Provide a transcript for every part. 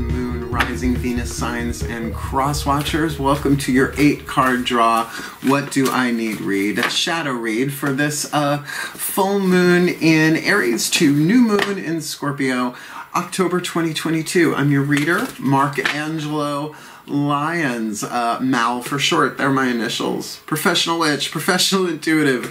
Sun, Moon, Rising, Venus signs, and cross watchers. Welcome to your 8-card draw. What do I need read? A shadow read for this full moon in Aries to new moon in Scorpio, October 2022. I'm your reader, Angelo, Lyons, Mal for short, they're my initials. Professional witch, professional intuitive,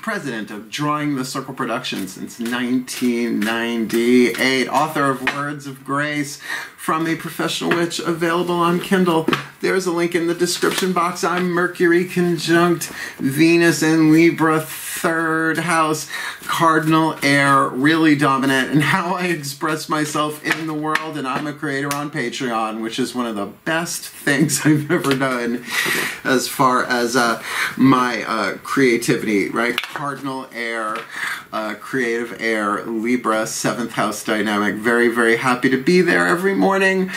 president of Drawing the Circle Productions since 1998, author of Words of Grace, From a Professional Witch, available on Kindle. There's a link in the description box. I'm Mercury conjunct Venus in Libra, 3rd house, cardinal air, really dominant, and how I express myself in the world. And I'm a creator on Patreon, which is one of the best things I've ever done as far as my creativity, right? Cardinal air, creative air, Libra, 7th house dynamic. Very, very happy to be there every morning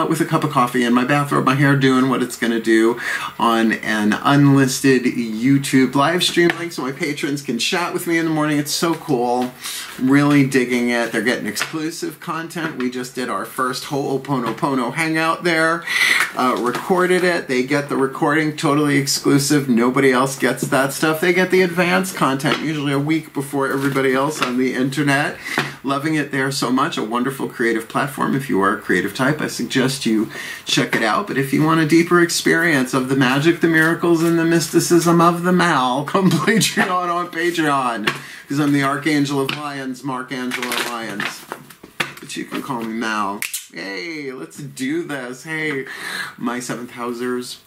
with a cup of coffee in my bathrobe, my hair doing what it's going to do on an unlisted YouTube live stream link so my patrons can chat with me in the morning. It's so cool. Really digging it. They're getting exclusive content. We just did our first Ho'oponopono hangout there. Recorded it. They get the recording totally exclusive. Nobody else gets that stuff. They get the advanced content usually a week before everybody else on the internet. Loving it there so much. A wonderful creative platform. If you are a creative type, I suggest you check it out. But if you want a deeper experience of the magic, the miracles, and the mysticism of the Mal, come Patreon on Patreon. Because I'm the Archangel of Lyons, Angelo Lyons. But you can call me Mal. Hey, let's do this. Hey, my 7th housers,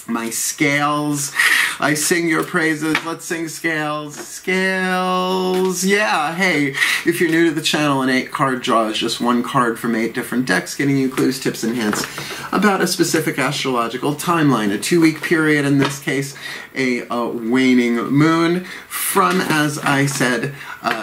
my scales. I sing your praises. Let's sing scales. Scales. Yeah, hey, if you're new to the channel, an 8-card draw is just one card from 8 different decks, getting you clues, tips, and hints about a specific astrological timeline, a 2-week period, in this case, a waning moon, from, as I said,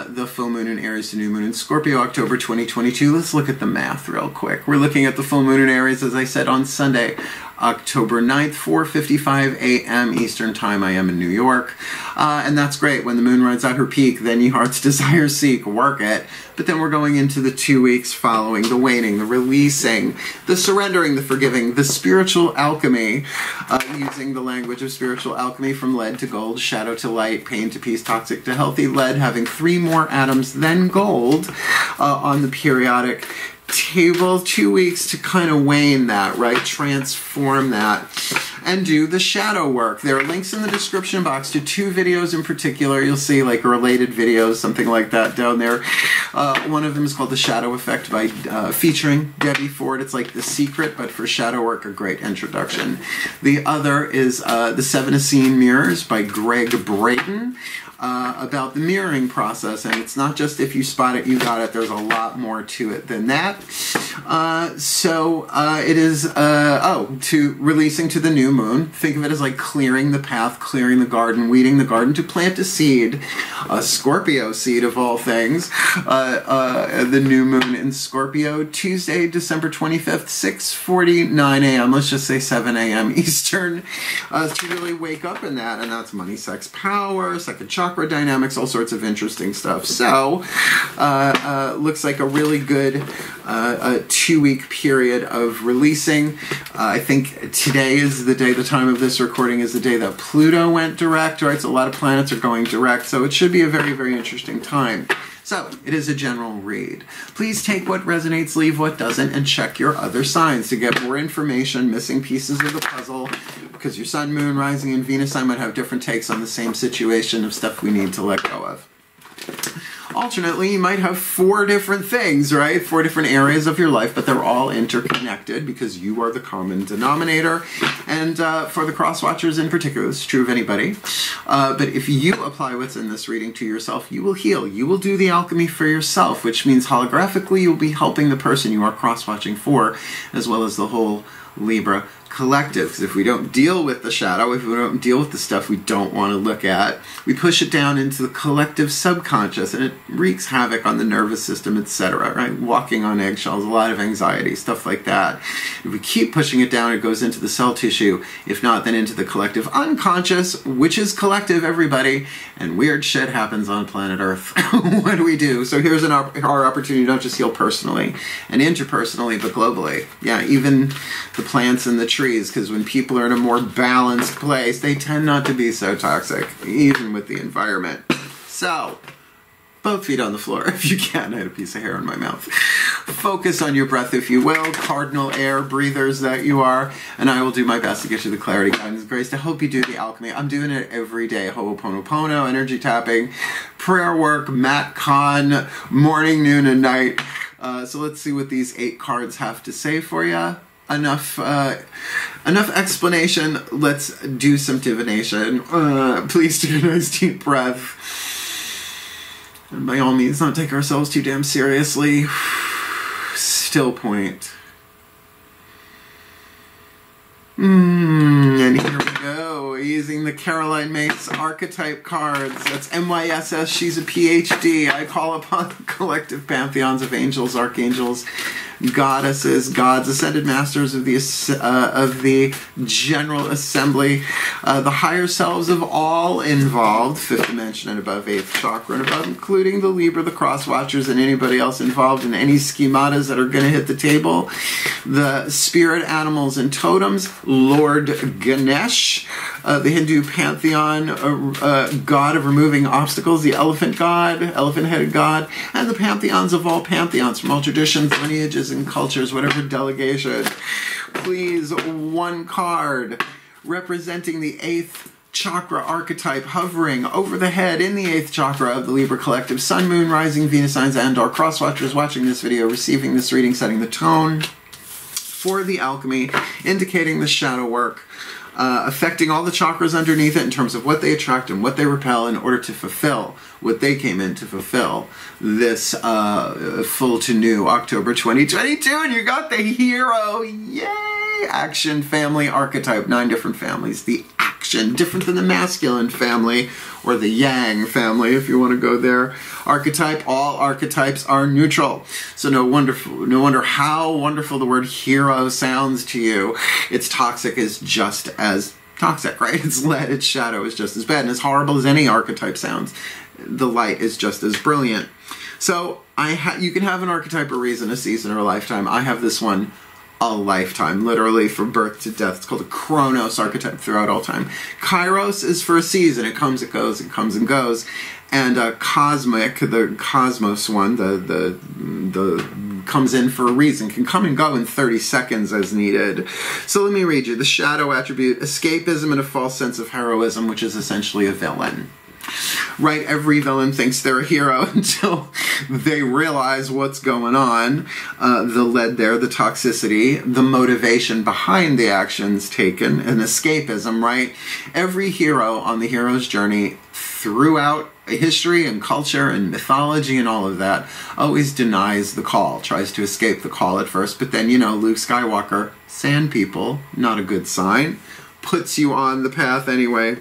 the full moon in Aries to new moon in Scorpio, October 2022. Let's look at the math real quick. We're looking at the full moon in Aries, as I said, on Sunday, October 9th, 4:55 a.m. Eastern Time. I am in New York. And that's great. When the moon rides at her peak, then ye heart's desire seek, work it. But then we're going into the 2 weeks following the waning, the releasing, the surrendering, the forgiving, the spiritual alchemy, using the language of spiritual alchemy from lead to gold, shadow to light, pain to peace, toxic to healthy, lead having 3 more atoms than gold on the periodic table. 2 weeks to kind of wane that, right? Transform that and do the shadow work. There are links in the description box to 2 videos in particular. You'll see like related videos, something like that down there. One of them is called The Shadow Effect by featuring Debbie Ford. It's like The Secret, but for shadow work, a great introduction. The other is The 7 Essene Mirrors by Greg Brayton. About the mirroring process, and it's not just if you spot it, you got it. There's a lot more to it than that. It is, to releasing to the new moon. Think of it as like clearing the path, clearing the garden, weeding the garden to plant a seed, a Scorpio seed of all things. The new moon in Scorpio, Tuesday, December 25th, 6:49 a.m. Let's just say 7 a.m. Eastern, to really wake up in that, and that's money, sex, power, second chakra dynamics, all sorts of interesting stuff. So, looks like a really good 2-week period of releasing. I think today is the day, the time of this recording is the day that Pluto went direct, right? So a lot of planets are going direct, so it should be a very, very interesting time. So, it is a general read. Please take what resonates, leave what doesn't, and check your other signs to get more information, missing pieces of the puzzle, because your Sun, Moon, Rising, and Venus sign might have different takes on the same situation of stuff we need to let go of. Alternately, you might have 4 different things, right? 4 different areas of your life, but they're all interconnected because you are the common denominator. And for the cross-watchers in particular, this is true of anybody. But if you apply what's in this reading to yourself, you will heal. You will do the alchemy for yourself, which means holographically you'll be helping the person you are cross-watching for, as well as the whole Libra collective, because if we don't deal with the shadow, if we don't deal with the stuff we don't want to look at, we push it down into the collective subconscious, and it wreaks havoc on the nervous system, etc. Right? Walking on eggshells, a lot of anxiety, stuff like that. If we keep pushing it down, it goes into the cell tissue. If not, then into the collective unconscious, which is collective, everybody, and weird shit happens on planet Earth. What do we do? So here's our opportunity to not just heal personally and interpersonally, but globally. Yeah, even the plants and the trees, because when people are in a more balanced place, they tend not to be so toxic, even with the environment. So, both feet on the floor if you can. I had a piece of hair in my mouth. Focus on your breath, if you will, cardinal air breathers that you are, and I will do my best to get you the clarity, guidance, grace to help you do the alchemy. I'm doing it every day. Ho'oponopono, energy tapping, prayer work, mat con, morning, noon, and night. So let's see what these 8 cards have to say for you. Enough explanation. Let's do some divination. Please take a nice deep breath. And by all means, not take ourselves too damn seriously. Still point. And here we go. Using the Caroline Mace archetype cards. That's MYSS. She's a PhD. I call upon the collective pantheons of angels, archangels, goddesses, gods, ascended masters of the General Assembly, the higher selves of all involved, 5th dimension and above, 8th chakra and above, including the Libra, the Cross Watchers, and anybody else involved in any schematas that are going to hit the table, the spirit animals and totems, Lord Ganesh, the Hindu pantheon, god of removing obstacles, the elephant god, elephant-headed god, and the pantheons of all pantheons from all traditions, lineages, and cultures, whatever delegation. Please, 1 card representing the 8th chakra archetype hovering over the head in the 8th chakra of the Libra collective. Sun, Moon, Rising, Venus signs, and or cross-watchers watching this video, receiving this reading, setting the tone for the alchemy, indicating the shadow work, affecting all the chakras underneath it in terms of what they attract and what they repel in order to fulfill what they came in to fulfill this full to new October 2022. And you got the hero, yay! Action family archetype, 9 different families. The action, different than the masculine family or the yang family, if you want to go there. Archetype, all archetypes are neutral. So no wonder how wonderful the word hero sounds to you. Its toxic is just as toxic, right? Its lead, its shadow is just as bad. And as horrible as any archetype sounds, the light is just as brilliant. So you can have an archetype, a reason, a season, or a lifetime. I have this one, a lifetime, literally from birth to death. It's called a Chronos archetype throughout all time. Kairos is for a season. It comes, it goes, it comes and goes. And cosmic, the cosmos one, the comes in for a reason, can come and go in 30 seconds as needed. So let me read you. The shadow attribute, escapism and a false sense of heroism, which is essentially a villain. Right, every villain thinks they're a hero until they realize what's going on. The lead there, the toxicity, the motivation behind the actions taken, and escapism, right? Every hero on the hero's journey throughout history and culture and mythology and all of that always denies the call, tries to escape the call at first, but then, you know, Luke Skywalker, sand people, not a good sign, puts you on the path anyway.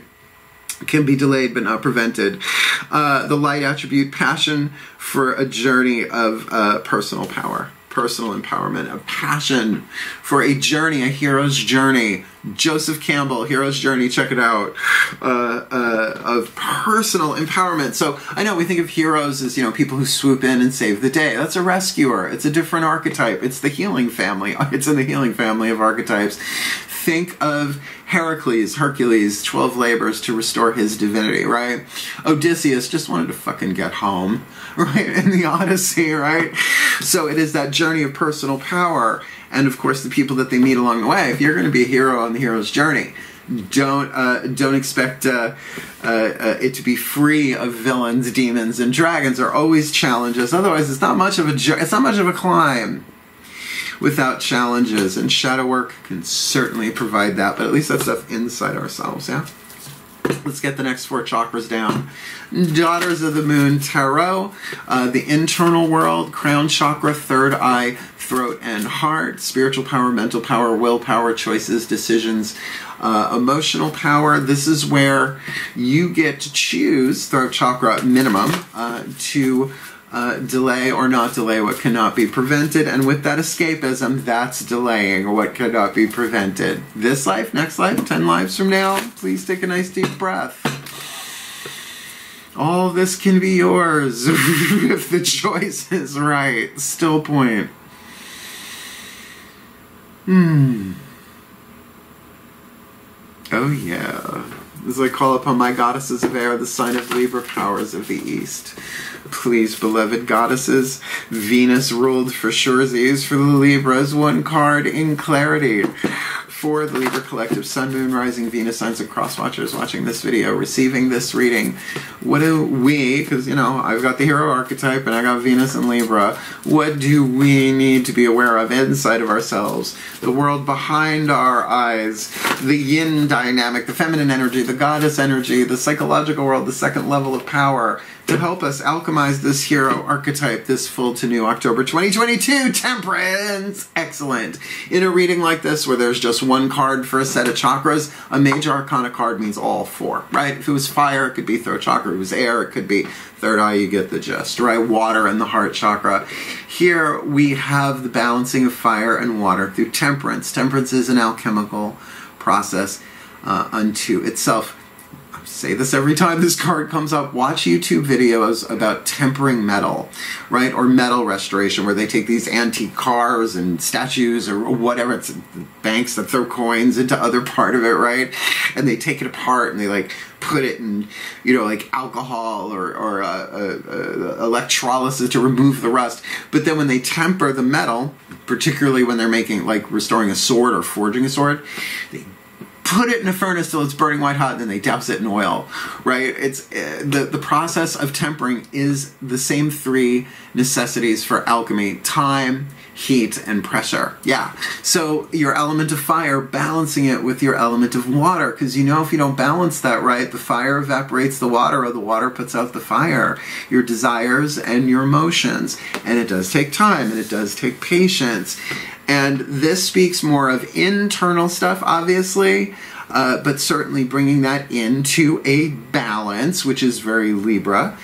Can be delayed but not prevented. The light attribute, passion for a journey of personal power, personal empowerment, a passion for a journey, a hero's journey. Joseph Campbell, Hero's Journey, check it out, of personal empowerment. So I know we think of heroes as, you know, people who swoop in and save the day. That's a rescuer. It's a different archetype. It's the healing family. It's in the healing family of archetypes. Think of Hercules, 12 labors to restore his divinity, right? Odysseus just wanted to fucking get home, right? In the Odyssey, right? So it is that journey of personal power, and of course the people that they meet along the way. If you're going to be a hero on the hero's journey, don't expect it to be free of villains, demons, and dragons. There are always challenges. Otherwise, it's not much of a climb without challenges, and shadow work can certainly provide that, but at least that's stuff inside ourselves, yeah? Let's get the next 4 chakras down. Daughters of the Moon Tarot, the internal world, crown chakra, third eye, throat and heart. Spiritual power, mental power, willpower, choices, decisions, emotional power. This is where you get to choose, throat chakra minimum, to delay or not delay what cannot be prevented. And with that escapism, that's delaying what cannot be prevented. This life, next life, 10 lives from now, please take a nice deep breath. All this can be yours if the choice is right. Still point. Oh yeah. As I call upon my goddesses of air, the sign of Libra, powers of the East. Please, beloved goddesses, Venus ruled for surezies for the Libras, one card in clarity. For the Libra collective, Sun, Moon, Rising, Venus signs and cross watchers watching this video, receiving this reading, what do we, because, you know, I've got the hero archetype and I got Venus and Libra, what do we need to be aware of inside of ourselves? The world behind our eyes, the yin dynamic, the feminine energy, the goddess energy, the psychological world, the second level of power, to help us alchemize this hero archetype this full to new October 2022. Temperance! Excellent. In a reading like this where there's just one card for a set of chakras, a major arcana card means all four, right? If it was fire, it could be throat chakra. If it was air, it could be third eye. You get the gist, right? Water and the heart chakra. Here we have the balancing of fire and water through temperance. Temperance is an alchemical process unto itself. Say this every time this card comes up. Watch YouTube videos about tempering metal, right? Or metal restoration, where they take these antique cars and statues or whatever, it's banks that throw coins into other part of it, right? And they take it apart and they like put it in, you know, like alcohol or electrolysis to remove the rust. But then when they temper the metal, particularly when they're making, like restoring a sword or forging a sword, they put it in a furnace till it's burning white hot, and then they douse it in oil, right? It's the process of tempering is the same three necessities for alchemy: time, heat, and pressure. Yeah. So your element of fire, balancing it with your element of water, because you know if you don't balance that right, the fire evaporates the water, or the water puts out the fire. Your desires and your emotions, and it does take time, and it does take patience. And this speaks more of internal stuff, obviously, but certainly bringing that into a balance, which is very Libra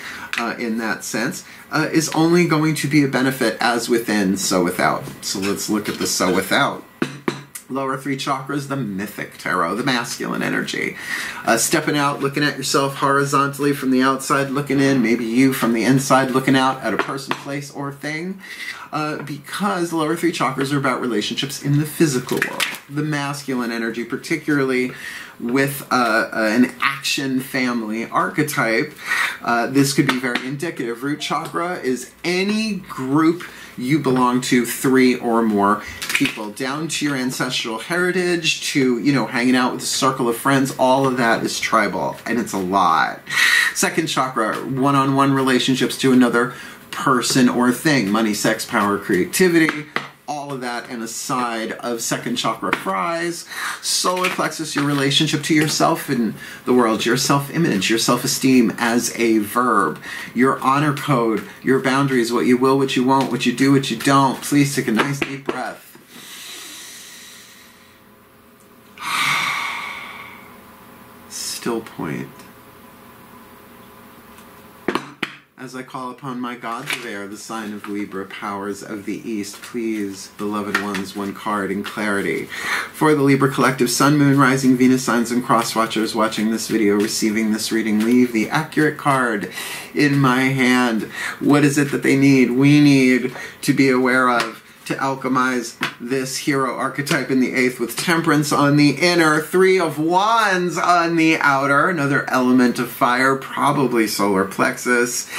in that sense, is only going to be a benefit as within, so without. So let's look at the so without. Lower three chakras, the mythic tarot, the masculine energy. Stepping out, looking at yourself horizontally from the outside, looking in, maybe you from the inside, looking out at a person, place, or thing. Because the lower three chakras are about relationships in the physical world. The masculine energy, particularly with an action family archetype, this could be very indicative. Root chakra is any group you belong to, 3 or more people, down to your ancestral heritage, to, you know, hanging out with a circle of friends. All of that is tribal, and it's a lot. Second chakra, one-on-one relationships to another person or thing, money, sex, power, creativity, all of that, and a side of second chakra fries. Solar plexus, your relationship to yourself in the world, your self-image, your self-esteem as a verb, your honor code, your boundaries, what you will, what you won't, what you do, what you don't. Please take a nice deep breath. Still point. As I call upon my gods of air, the sign of Libra, powers of the East, please, beloved ones, one card in clarity. For the Libra collective, Sun, Moon, Rising, Venus signs and cross watchers watching this video, receiving this reading, leave the accurate card in my hand. What is it that they need? We need to be aware of, to alchemize this hero archetype in the 8th with temperance on the inner, 3 of wands on the outer, another element of fire, probably solar plexus,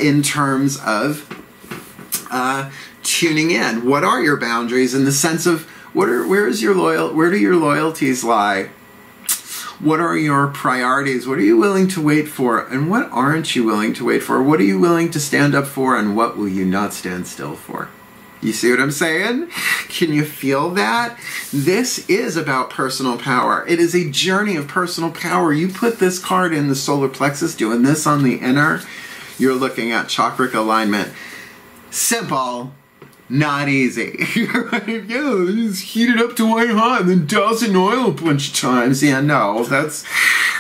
in terms of tuning in. What are your boundaries in the sense of where do your loyalties lie? What are your priorities? What are you willing to wait for, and what aren't you willing to wait for? What are you willing to stand up for, and what will you not stand still for? You see what I'm saying? Can you feel that? This is about personal power. It is a journey of personal power. You put this card in the solar plexus, doing this on the inner, you're looking at chakric alignment. Simple, Not easy. Right? Yeah, just heat it up to white hot and then douse it in oil a bunch of times. Yeah, no, that's,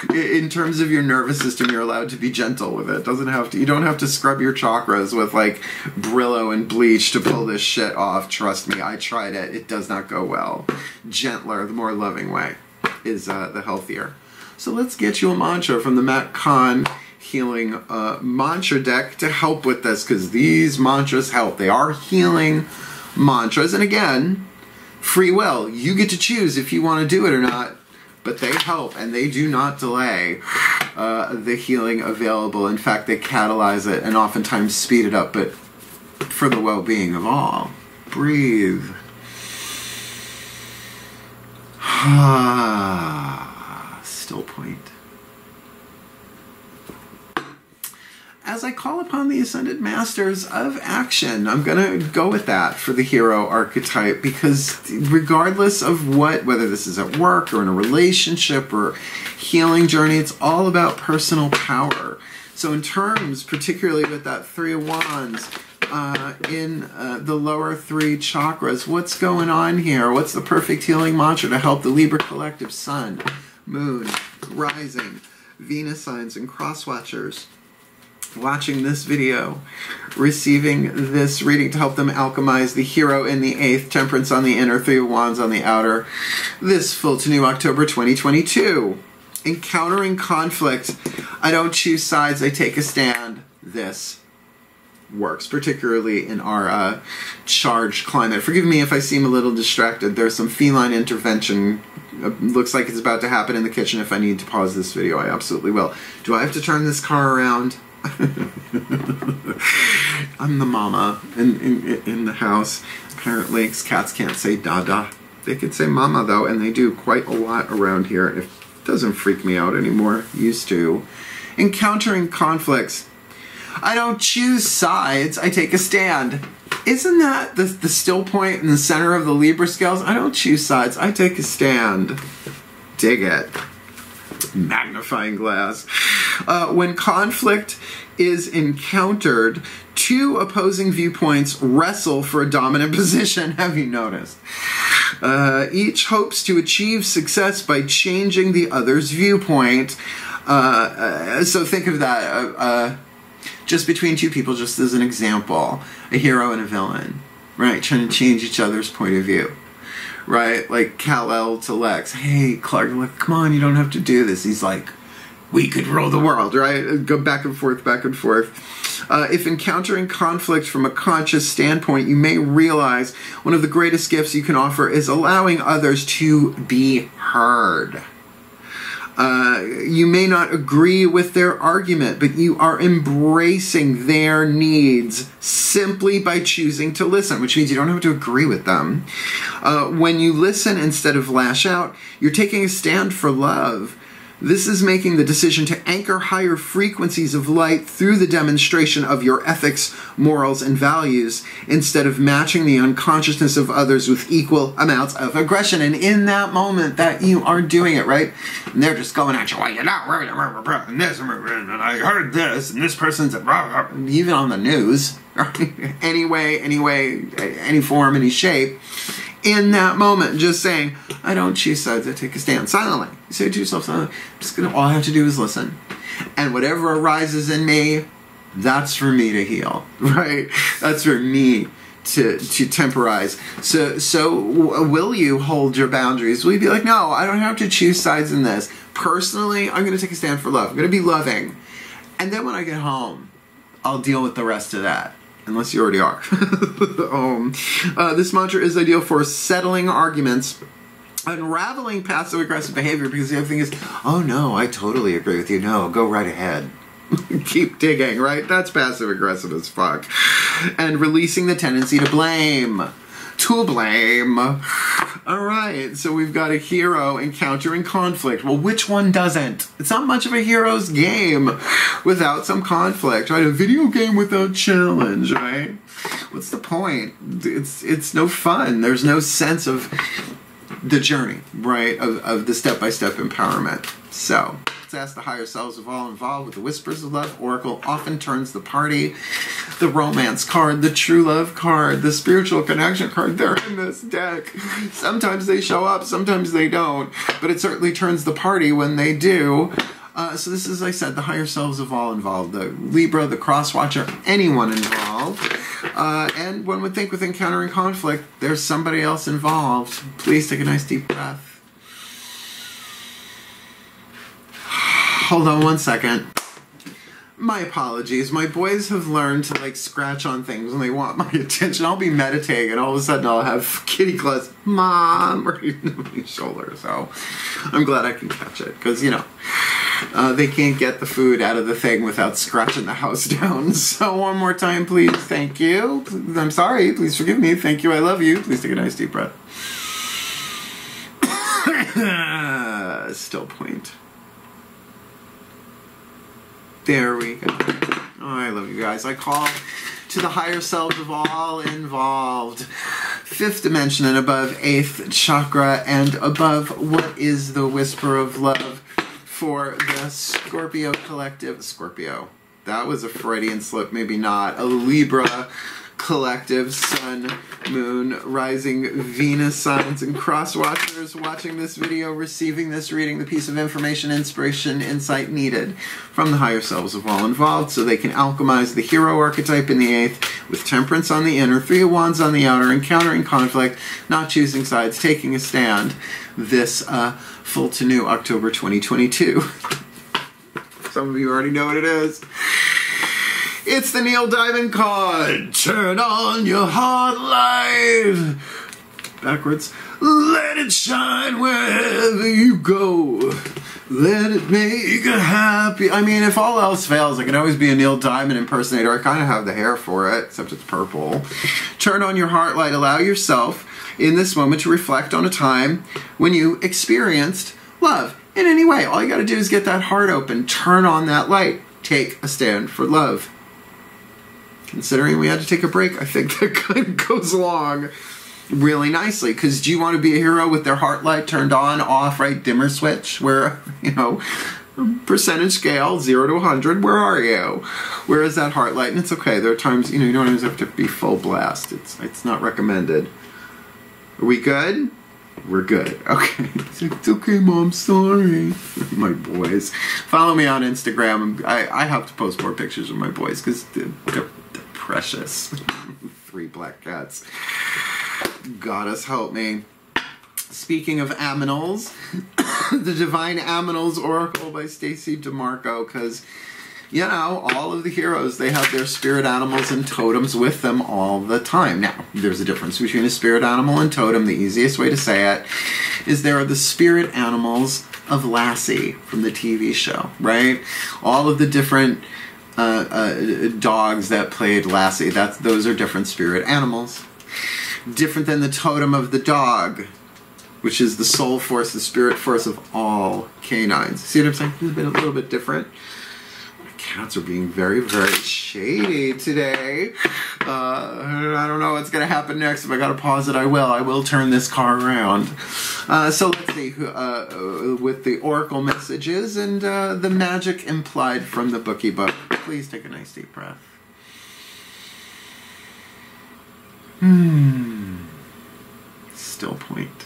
in terms of your nervous system, you're allowed to be gentle with it. Doesn't have to, you don't have to scrub your chakras with like Brillo and bleach to pull this shit off. Trust me, I tried it. It does not go well. Gentler, the more loving way is the healthier. So let's get you a mantra from the Matt Kahn Healing mantra deck to help with this, because these mantras help. They are healing mantras, and again, free will. You get to choose if you want to do it or not, but they help and they do not delay the healing available. In fact, they catalyze it and oftentimes speed it up, but for the well-being of all. Breathe. Still point. As I call upon the Ascended Masters of Action, I'm going to go with that for the hero archetype, because regardless of whether this is at work or in a relationship or healing journey, it's all about personal power. So in terms, particularly with that Three of Wands, in the lower three chakras, what's going on here? What's the perfect healing mantra to help the Libra collective? Sun, Moon, Rising, Venus signs, and cross-watchers watching this video, receiving this reading to help them alchemize the hero in the 8th, Temperance on the inner, Three of Wands on the outer, this full to new October 2022. Encountering conflict, I don't choose sides, I take a stand. This works, particularly in our charged climate. Forgive me if I seem a little distracted. There's some feline intervention. Looks like it's about to happen in the kitchen. If I need to pause this video, I absolutely will. Do I have to turn this car around? I'm the mama in the house. Apparently, cats can't say dada. They can say mama, though, and they do quite a lot around here. It doesn't freak me out anymore. Used to. Encountering conflicts. I don't choose sides, I take a stand. Isn't that the still point in the center of the Libra scales? I don't choose sides, I take a stand. Dig it. Magnifying glass. When conflict is encountered, two opposing viewpoints wrestle for a dominant position. Have you noticed? Each hopes to achieve success by changing the other's viewpoint. So think of that. Just between two people, just as an example, a hero and a villain, right? Trying to change each other's point of view, right? Like Kal-El to Lex. Hey, Clark, like, come on, you don't have to do this. He's like, we could rule the world, right? Go back and forth, back and forth. If encountering conflict from a conscious standpoint, you may realize one of the greatest gifts you can offer is allowing others to be heard. You may not agree with their argument, but you are embracing their needs simply by choosing to listen, which means you don't have to agree with them. When you listen instead of lash out, you're taking a stand for love. This is making the decision to anchor higher frequencies of light through the demonstration of your ethics, morals, and values, instead of matching the unconsciousness of others with equal amounts of aggression. And in that moment that you are doing it, right? And they're just going at you, well, you're not right, and this, and I heard this, and this person's, even on the news, anyway, any form, any shape. In that moment, just saying, I don't choose sides, I take a stand. Silently. You say to yourself, silently, all I have to do is listen. And whatever arises in me, that's for me to heal, right? That's for me to temporize. So will you hold your boundaries? Will you be like, no, I don't have to choose sides in this. Personally, I'm going to take a stand for love. I'm going to be loving. And then when I get home, I'll deal with the rest of that. Unless you already are. This mantra is ideal for settling arguments, unraveling passive-aggressive behavior, because the other thing is, oh no, I totally agree with you. No, go right ahead. Keep digging, right? That's passive-aggressive as fuck. And releasing the tendency to blame. To blame. Alright, so we've got a hero encountering conflict. Well, which one doesn't? It's not much of a hero's game without some conflict, right? A video game without challenge, right? What's the point? It's no fun. There's no sense of the journey, right? Of the step-by-step empowerment. So, let's access the higher selves of all involved with the whispers of love. Oracle often turns the party. The romance card, the true love card, the spiritual connection card, they're in this deck. Sometimes they show up, sometimes they don't, but it certainly turns the party when they do. So this is, as I said, the higher selves of all involved. The Libra, the cross-watcher, anyone involved. And one would think with encountering conflict, there's somebody else involved. Please take a nice deep breath. Hold on one second. My apologies. My boys have learned to like scratch on things when they want my attention. I'll be meditating and all of a sudden I'll have kitty claws, Mom, right on my shoulder. So I'm glad I can catch it because, you know, they can't get the food out of the thing without scratching the house down. So one more time, please. Thank you. I'm sorry. Please forgive me. Thank you. I love you. Please take a nice deep breath. Still point. There we go. Oh, I love you guys. I call to the higher selves of all involved. 5th dimension and above, 8th chakra and above. What is the whisper of love for the Scorpio collective? Scorpio. That was a Freudian slip, maybe not. A Libra collective, Sun, Moon, Rising, Venus signs and cross-watchers watching this video, receiving this reading, the piece of information, inspiration, insight needed from the higher selves of all involved so they can alchemize the hero archetype in the 8th with temperance on the inner, 3 of wands on the outer, encountering conflict, not choosing sides, taking a stand this full to new October 2022. Some of you already know what it is. It's the Neil Diamond card. Turn on your heart light. Backwards. Let it shine wherever you go. Let it make you happy. I mean, if all else fails, I can always be a Neil Diamond impersonator. I kind of have the hair for it, except it's purple. Turn on your heart light. Allow yourself in this moment to reflect on a time when you experienced love in any way. All you got to do is get that heart open. Turn on that light. Take a stand for love. Considering we had to take a break, I think that kind of goes along really nicely. Because do you want to be a hero with their heart light turned on, off, right, dimmer switch? Where, you know, percentage scale, 0 to 100, where are you? Where is that heart light? And it's okay. There are times, you know, you don't always have to be full blast. It's not recommended. Are we good? We're good. Okay. It's okay, Mom. Sorry. My boys. Follow me on Instagram. I have to post more pictures of my boys because they're precious. 3 black cats. Goddess help me. Speaking of aminals, the Divine Aminals Oracle by Stacey DeMarco, because, you know, all of the heroes, they have their spirit animals and totems with them all the time. Now, there's a difference between a spirit animal and totem. The easiest way to say it is there are the spirit animals of Lassie from the TV show, right? All of the different dogs that played Lassie, those are different spirit animals. Different than the totem of the dog, which is the soul force, the spirit force of all canines. See what I'm saying? It's been a little bit different. My cats are being very, very shady today. I don't know what's going to happen next. If I got to pause it, I will. I will turn this car around. So let's see, with the oracle messages and the magic implied from the bookie book. Please take a nice deep breath. Still point.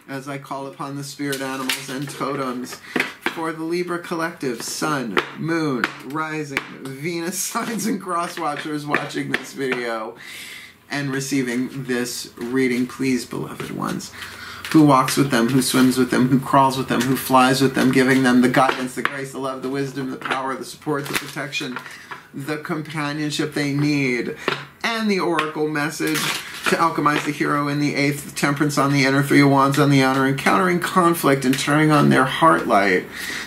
As I call upon the spirit animals and totems for the Libra collective, Sun, Moon, Rising, Venus signs and cross-watchers watching this video and receiving this reading, please, beloved ones, who walks with them, who swims with them, who crawls with them, who flies with them, giving them the guidance, the grace, the love, the wisdom, the power, the support, the protection, the companionship they need, and the oracle message to alchemize the hero in the 8th, temperance on the inner, 3 of wands on the outer, encountering conflict and turning on their heart light.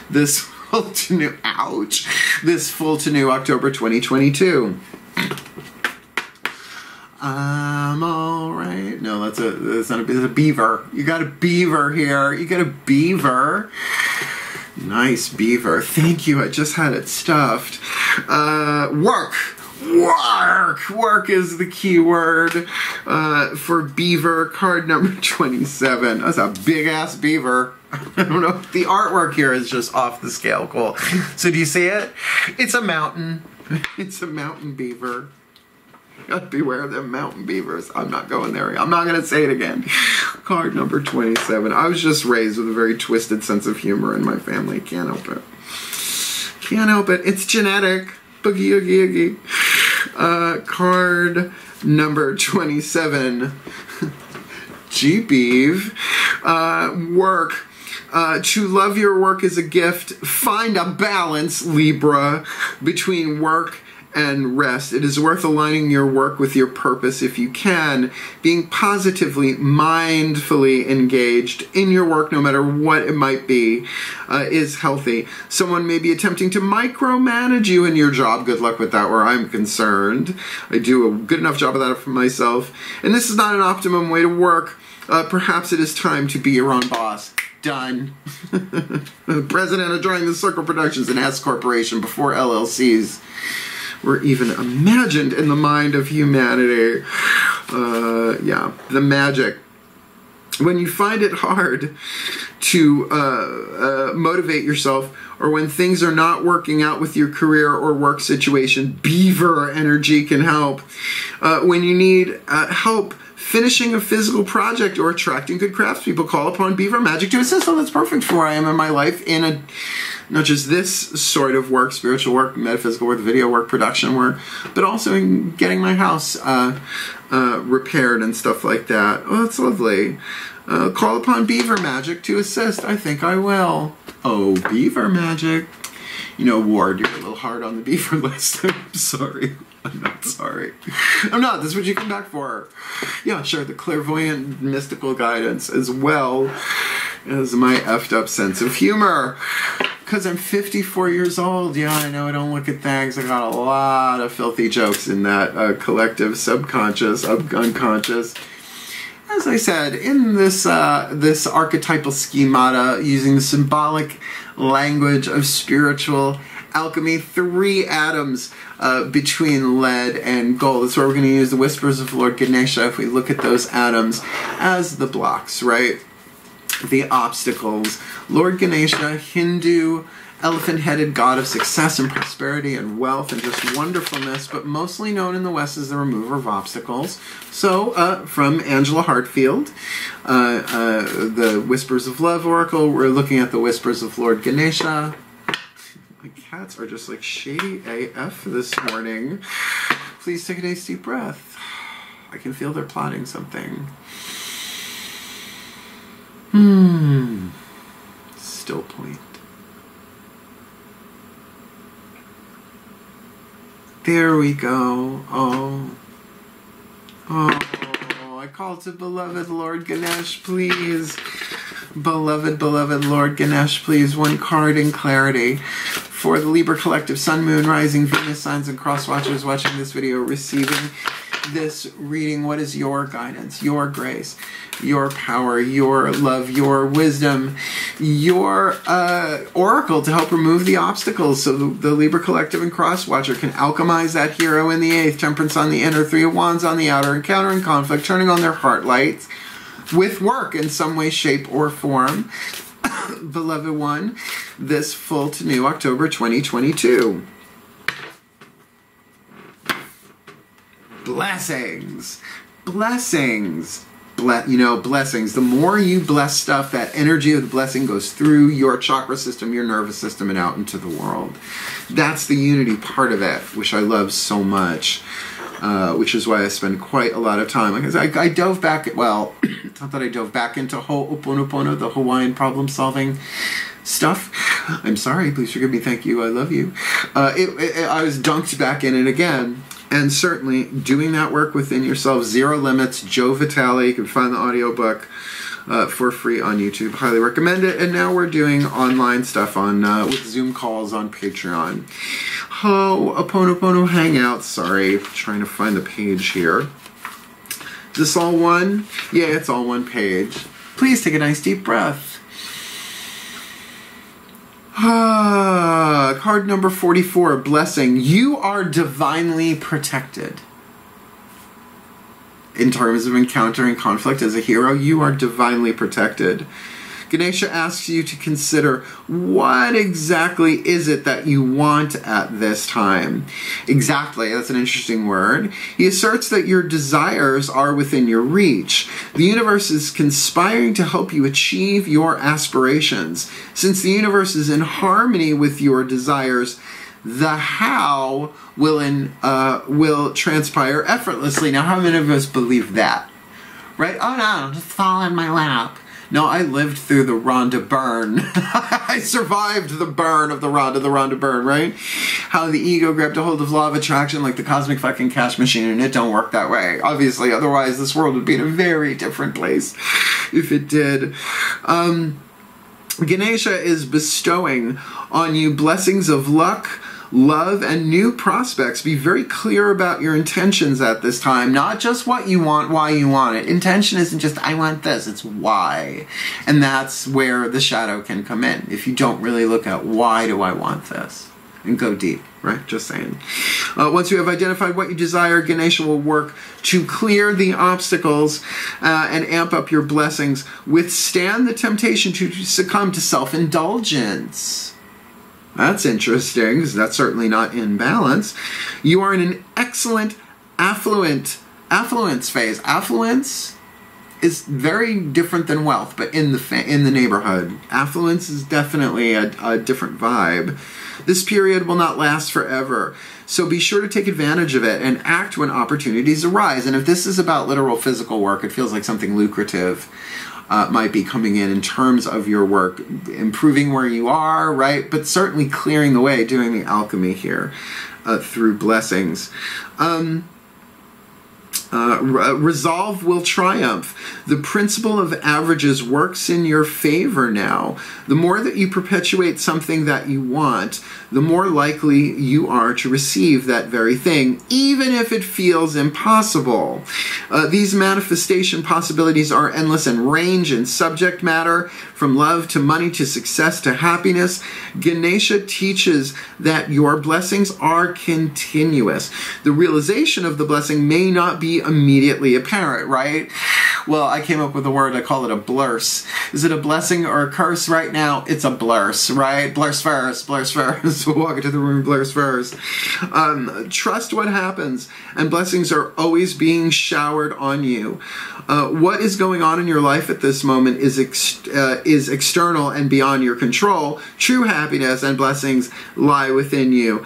This full to new, ouch, this full to new October 2022. I'm alright. No, that's not a beaver. You got a beaver here. You got a beaver. Nice beaver. Thank you. I just had it stuffed. Work. Work! Work is the key word for beaver, card number 27. That's a big-ass beaver. I don't know. The artwork here is just off the scale cool. So do you see it? It's a mountain. It's a mountain beaver. Gotta beware of them mountain beavers. I'm not going there. I'm not going to say it again. Card number 27. I was just raised with a very twisted sense of humor in my family. Can't help it. Can't help it. It's genetic. Boogie, oogie, oogie. Card number 27. G-Beeve. Work. To love your work is a gift. Find a balance, Libra, between work and rest. It is worth aligning your work with your purpose if you can. Being positively, mindfully engaged in your work, no matter what it might be, is healthy. Someone may be attempting to micromanage you in your job. Good luck with that where I'm concerned. I do a good enough job of that for myself. And this is not an optimum way to work. Perhaps it is time to be your own boss. Done. The president of Joining the Circle Productions and S Corporation before LLCs were even imagined in the mind of humanity. Yeah, the magic. When you find it hard to motivate yourself, or when things are not working out with your career or work situation, beaver energy can help. When you need help finishing a physical project or attracting good craftspeople, call upon beaver magic to assist. So that's perfect for where I am in my life in a not just this sort of work, spiritual work, metaphysical work, video work, production work, but also in getting my house repaired and stuff like that. Oh, that's lovely. Call upon beaver magic to assist. I think I will. Oh, beaver magic. You know, Ward, you're a little hard on the beaver list. I'm sorry. I'm not sorry. I'm not. This is what you come back for. Yeah, sure. The clairvoyant mystical guidance as well as my effed up sense of humor. Because I'm 54 years old. Yeah, I know I don't look at things. I got a lot of filthy jokes in that collective subconscious, unconscious. As I said, in this this archetypal schemata, using the symbolic language of spiritual alchemy, 3 atoms between lead and gold. That's where we're going to use the whispers of Lord Ganesha if we look at those atoms as the blocks, right? The obstacles. Lord Ganesha, Hindu, elephant-headed god of success and prosperity and wealth and just wonderfulness, but mostly known in the West as the remover of obstacles. So, from Angela Hartfield, the Whispers of Love Oracle, we're looking at the Whispers of Lord Ganesha. My cats are just like shady AF this morning. Please take a nice deep breath. I can feel they're plotting something. Still point. There we go. Oh. I call to beloved Lord Ganesh, please. Beloved Lord Ganesh, please. 1 card in clarity. For the Libra Collective, Sun, Moon, Rising, Venus signs, and cross watchers watching this video, receiving this reading, what is your guidance, your grace, your power, your love, your wisdom, your oracle to help remove the obstacles so the Libra Collective and cross watcher can alchemize that hero in the 8th, temperance on the inner, 3 of wands on the outer, encountering conflict, turning on their heart lights with work in some way, shape, or form. Beloved one, this full to new October 2022. Blessings. Blessings. Blessings. The more you bless stuff, that energy of the blessing goes through your chakra system, your nervous system, and out into the world. That's the unity part of it, which I love so much. Which is why I spend quite a lot of time. Because I dove back, well, it's not that I dove back into Ho'oponopono, the Hawaiian problem-solving stuff. I'm sorry, please forgive me, thank you, I love you. I was dunked back in it again. And certainly, doing that work within yourself, Zero Limits, Joe Vitale. You can find the audiobook for free on YouTube. Highly recommend it. And now we're doing online stuff on with Zoom calls on Patreon. Ho'oponopono Hangout. Sorry, trying to find the page here. Is this all one? Yeah, it's all one page. Please take a nice deep breath. Card number 44, blessing. You are divinely protected. In terms of encountering conflict as a hero, you are divinely protected. Ganesha asks you to consider what exactly is it that you want at this time. Exactly, that's an interesting word. He asserts that your desires are within your reach. The universe is conspiring to help you achieve your aspirations. Since the universe is in harmony with your desires, the how will transpire effortlessly. Now, how many of us believe that? Right? Oh no, just fall in my lap. No, I lived through the Rhonda burn. I survived the burn of the Rhonda burn, right? How the ego grabbed a hold of law of attraction like the cosmic fucking cash machine, and it don't work that way. Obviously, otherwise this world would be in a very different place if it did. Ganesha is bestowing on you blessings of luck, love, and new prospects. Be very clear about your intentions at this time. Not just what you want, why you want it. Intention isn't just, I want this. It's why. And that's where the shadow can come in. If you don't really look at why do I want this? And go deep, right? Just saying. Once you have identified what you desire, Ganesha will work to clear the obstacles and amp up your blessings. Withstand the temptation to succumb to self-indulgence. That's interesting, because that's certainly not in balance. You are in an excellent affluence phase. Affluence is very different than wealth, but in the neighborhood. Affluence is definitely a different vibe. This period will not last forever, so be sure to take advantage of it and act when opportunities arise. And if this is about literal physical work, it feels like something lucrative might be coming in terms of your work, improving where you are, right? But certainly clearing the way, doing the alchemy here through blessings. Resolve will triumph. The principle of averages works in your favor now. The more that you perpetuate something that you want, the more likely you are to receive that very thing, even if it feels impossible. These manifestation possibilities are endless and range in subject matter, from love to money to success to happiness. Ganesha teaches that your blessings are continuous. The realization of the blessing may not be immediately apparent, right? Well, I came up with a word, I call it a blurse. Is it a blessing or a curse right now? It's a blurse, right? Blurse first, blurse first. We'll walk into the room, blurse first. Trust what happens, and blessings are always being showered on you. What is going on in your life at this moment is external and beyond your control. True happiness and blessings lie within you,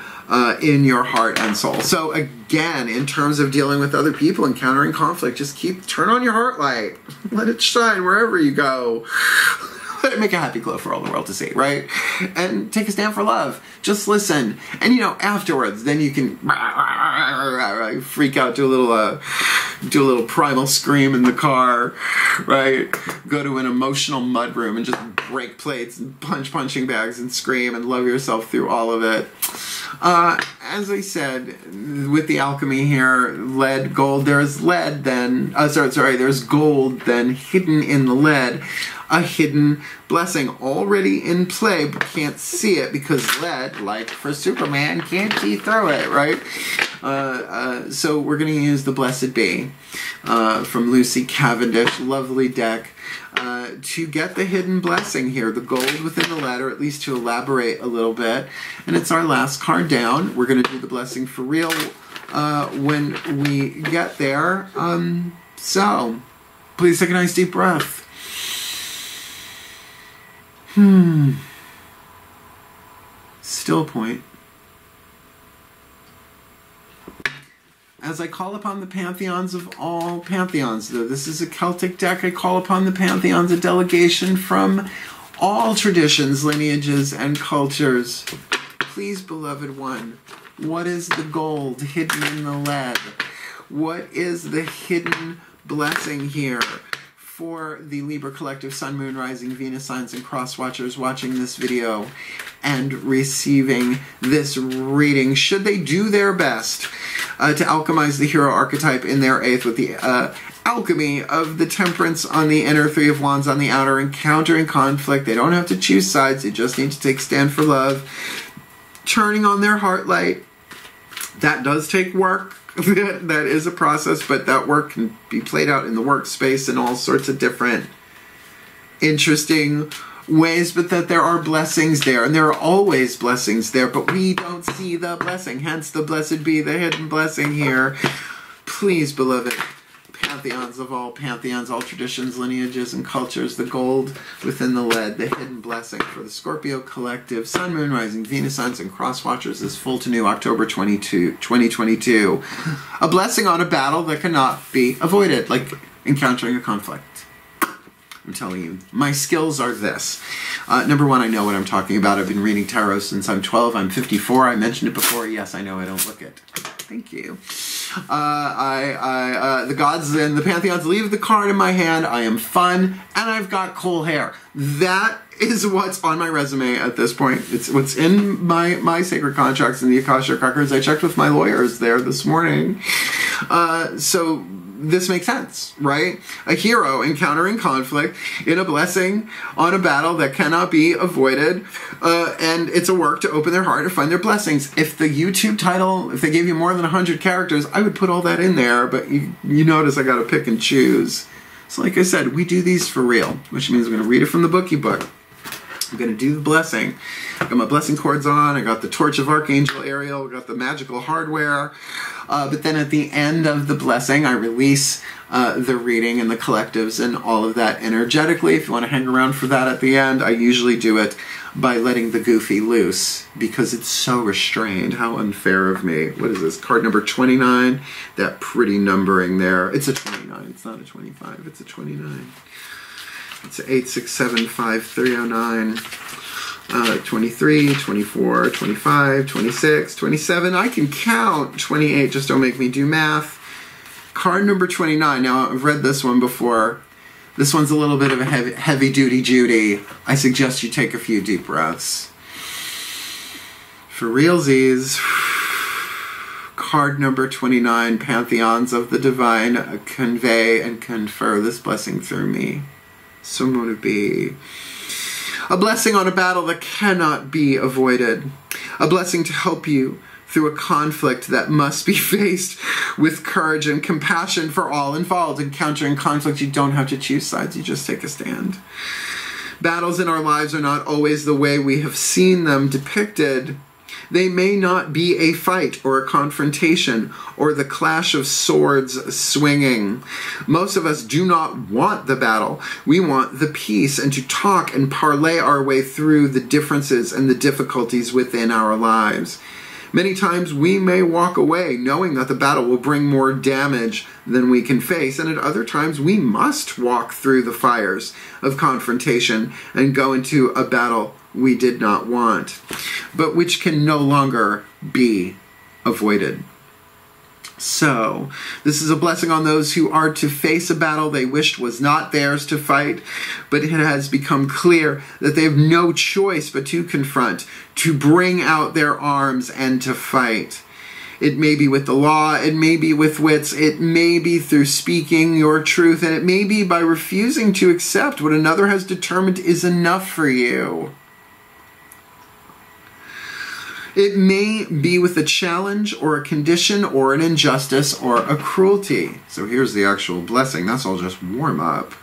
in your heart and soul. So again, in terms of dealing with other people, encountering conflict, just turn on your heart light. Let it shine wherever you go. Let it make a happy glow for all the world to see, right? And take a stand for love. Just listen. And afterwards, then you can freak out, do a little primal scream in the car, right? Go to an emotional mudroom and just break plates and punch punching bags and scream and love yourself through all of it. As I said, with the alchemy here, lead, gold, there's lead then, there's gold then hidden in the lead. A hidden blessing already in play, but can't see it because lead, like for Superman, can't see through it, right? So we're going to use the Blessed Bee from Lucy Cavendish, lovely deck, to get the hidden blessing here, the gold within the lead, or at least to elaborate a little bit. And it's our last card down. We're going to do the blessing for real when we get there. So please take a nice deep breath. Still point. As I call upon the pantheons of all pantheons, though this is a Celtic deck, I call upon the pantheons, a delegation from all traditions, lineages, and cultures. Please, beloved one, what is the gold hidden in the lead? What is the hidden blessing here for the Libra Collective Sun, Moon, Rising, Venus signs, and cross watchers watching this video and receiving this reading? Should they do their best to alchemize the hero archetype in their eighth with the alchemy of the temperance on the inner, 3 of wands on the outer, encountering conflict. They don't have to choose sides. They just need to take a stand for love. Turning on their heart light. That does take work. That is a process, but that work can be played out in the workspace in all sorts of different interesting ways, but that there are blessings there, and there are always blessings there, but we don't see the blessing, hence the blessed be the hidden blessing here. Please, beloved pantheons of all pantheons, all traditions, lineages, and cultures, the gold within the lead, the hidden blessing for the Scorpio collective, Sun, Moon, Rising, Venus, Suns, and Cross Watchers is full to new October 2022. A blessing on a battle that cannot be avoided, like encountering a conflict. I'm telling you, my skills are this. Number one, I know what I'm talking about. I've been reading tarot since I'm 12. I'm 54. I mentioned it before. Yes, I know I don't look it. Thank you. The gods and the pantheons leave the card in my hand. I am fun, and I've got cool hair. That is what's on my resume at this point. It's what's in my sacred contracts and the Akashic records. I checked with my lawyers there this morning. So this makes sense, right? A hero encountering conflict in a blessing on a battle that cannot be avoided, and it's a work to open their heart and find their blessings. If the YouTube title, if they gave you more than 100 characters, I would put all that in there, but you notice I gotta pick and choose. So like I said, we do these for real, which means I'm gonna read it from the bookie book. I'm going to do the blessing. I got my blessing cords on. I got the Torch of Archangel Ariel. I got the magical hardware. But then at the end of the blessing, I release the reading and the collectives and all of that energetically. If you want to hang around for that at the end, I usually do it by letting the goofy loose because it's so restrained. How unfair of me. What is this? Card number 29. That pretty numbering there. It's a 29. It's not a 25. It's a 29. It's 8, 6, 7, 5, 3, 0, 9, 23, 24, 25, 26, 27. I can count. 28, just don't make me do math. Card number 29. Now, I've read this one before. This one's a little bit of a heavy-duty Judy. I suggest you take a few deep breaths. For realsies, card number 29, Pantheons of the Divine, convey and confer this blessing through me. So I'm going to be a blessing on a battle that cannot be avoided. A blessing to help you through a conflict that must be faced with courage and compassion for all involved. Encountering conflict, you don't have to choose sides, you just take a stand. Battles in our lives are not always the way we have seen them depicted. They may not be a fight or a confrontation or the clash of swords swinging. Most of us do not want the battle. We want the peace and to talk and parlay our way through the differences and the difficulties within our lives. Many times we may walk away knowing that the battle will bring more damage than we can face, and at other times we must walk through the fires of confrontation and go into a battle we did not want, but which can no longer be avoided. So, this is a blessing on those who are to face a battle they wished was not theirs to fight, but it has become clear that they have no choice but to confront, to bring out their arms and to fight. It may be with the law, it may be with wits, it may be through speaking your truth, and it may be by refusing to accept what another has determined is enough for you. It may be with a challenge or a condition or an injustice or a cruelty. So here's the actual blessing. That's all just warm up.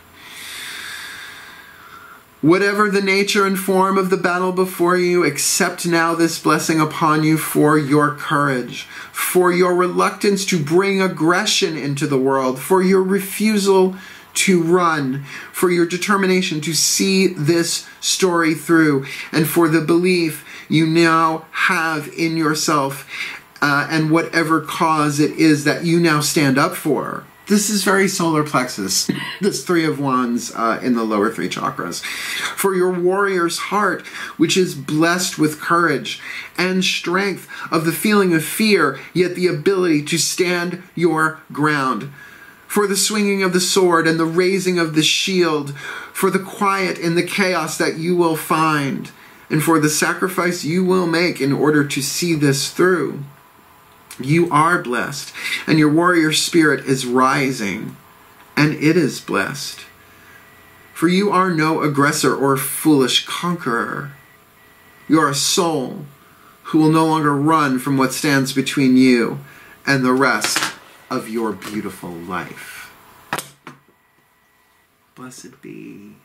Whatever the nature and form of the battle before you, accept now this blessing upon you for your courage, for your reluctance to bring aggression into the world, for your refusal to run, for your determination to see this story through, and for the belief you now have in yourself and whatever cause it is that you now stand up for. This is very solar plexus, this 3 of Wands in the lower 3 chakras. For your warrior's heart, which is blessed with courage and strength of the feeling of fear, yet the ability to stand your ground. For the swinging of the sword and the raising of the shield, for the quiet in the chaos that you will find, and for the sacrifice you will make in order to see this through. You are blessed, and your warrior spirit is rising. and it is blessed. For you are no aggressor or foolish conqueror. You are a soul who will no longer run from what stands between you and the rest of your beautiful life. Blessed be.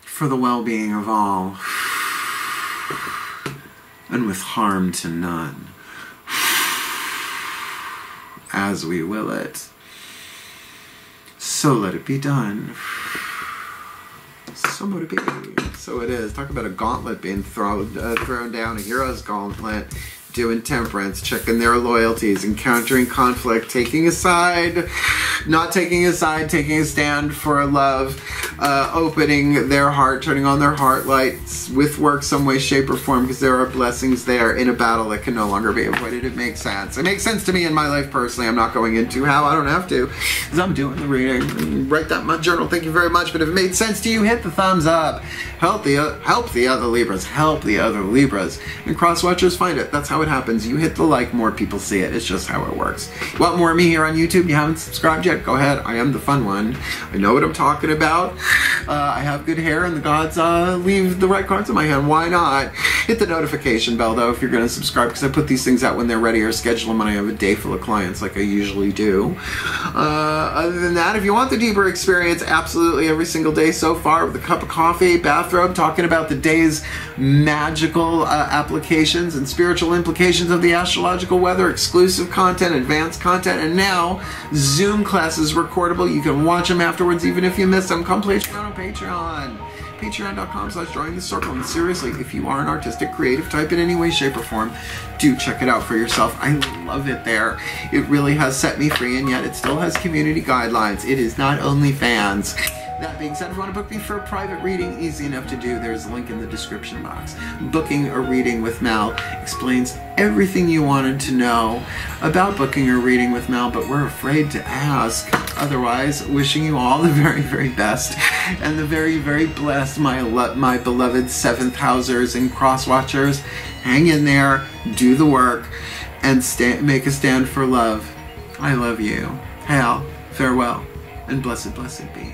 For the well-being of all, and with harm to none, as we will it. So let it be done. So mote it be. So it is. Talk about a gauntlet being thrown down, a hero's gauntlet. Doing temperance, checking their loyalties, encountering conflict, taking a side, not taking a side, taking a stand for love, opening their heart, turning on their heart lights with work some way, shape, or form, because there are blessings there in a battle that can no longer be avoided. It makes sense. It makes sense to me in my life personally. I'm not going into how. I don't have to, because I'm doing the reading. Write that in my journal. Thank you very much. But if it made sense to you, hit the thumbs up. Help the other Libras. Help the other Libras. And cross-watchers find it. That's how it happens. You hit the like, more people see it. It's just how it works. You want more of me here on YouTube? You haven't subscribed yet? Go ahead. I am the fun one. I know what I'm talking about. I have good hair, and the gods leave the right cards in my hand. Why not? Hit the notification bell, though, if you're going to subscribe, because I put these things out when they're ready, or schedule them when I have a day full of clients, like I usually do. Other than that, if you want the deeper experience, absolutely every single day so far, with a cup of coffee, bathrobe, talking about the day's magical applications and spiritual implications of the astrological weather, exclusive content, advanced content, and now Zoom classes recordable. You can watch them afterwards even if you miss them. Come play on Patreon. Patreon.com/jointhecircle. And seriously, if you are an artistic, creative type in any way, shape, or form, do check it out for yourself. I love it there. It really has set me free, and yet it still has community guidelines. It is not OnlyFans. That being said, if you want to book me for a private reading, easy enough to do. There's a link in the description box. Booking a reading with Mel explains everything you wanted to know about booking a reading with Mel, but we're afraid to ask. Otherwise, wishing you all the very, very best and the very, very blessed, my beloved 7th housers and cross-watchers. Hang in there, do the work, and make a stand for love. I love you. Hail, farewell, and blessed, blessed be.